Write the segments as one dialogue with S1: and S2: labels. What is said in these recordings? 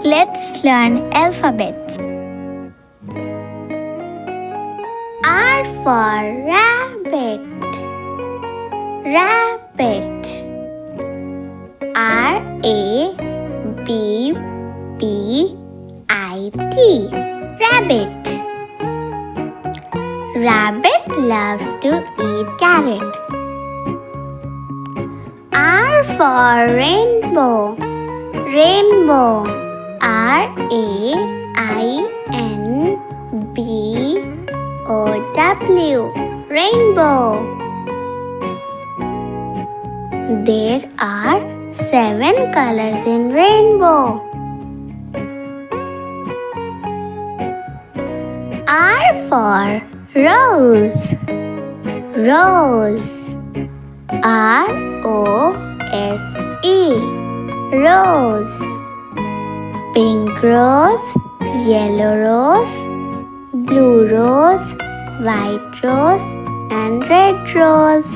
S1: Let's learn alphabets. R for rabbit. Rabbit. R-A-B-B-I-T. Rabbit. Rabbit loves to eat carrot. R for rainbow. Rainbow. R-A-I-N-B-O-W. Rainbow. There are 7 colors in rainbow. R for rose. Rose. R-O-S-E. Rose. Pink rose, yellow rose, blue rose, white rose, and red rose.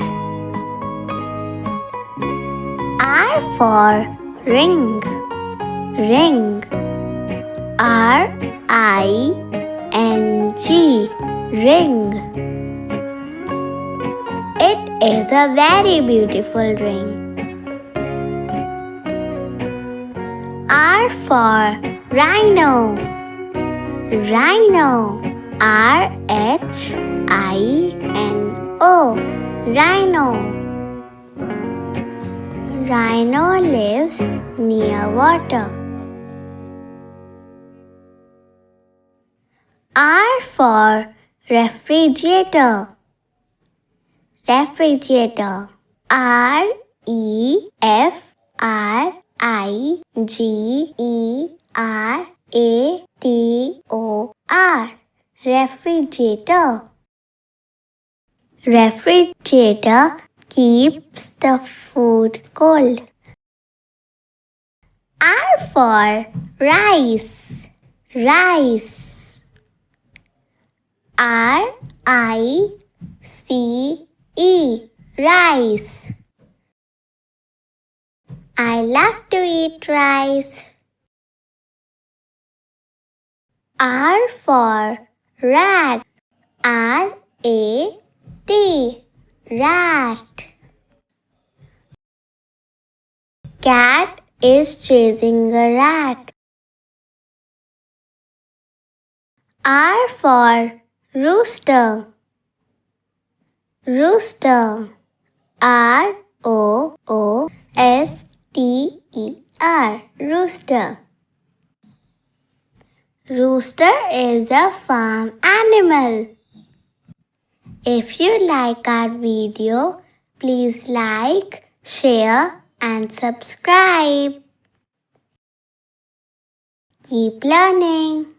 S1: R for ring. Ring. R-I-N-G. Ring. It is a very beautiful ring. R for rhino. Rhino. R-H-I-N-O. Rhino. Rhino lives near water. R for refrigerator. Refrigerator. R-E-F-R-I-G-E-R-A-T-O-R. Refrigerator. Refrigerator keeps the food cold. R for rice. Rice. R-I-C-E. Rice. I love to eat rice. R for rat. R-A-T. Rat. Cat is chasing a rat. R for rooster. Rooster. R-O-O-S-T-E-R. Rooster. Rooster is a farm animal. If you like our video, please like, share, and subscribe. Keep learning.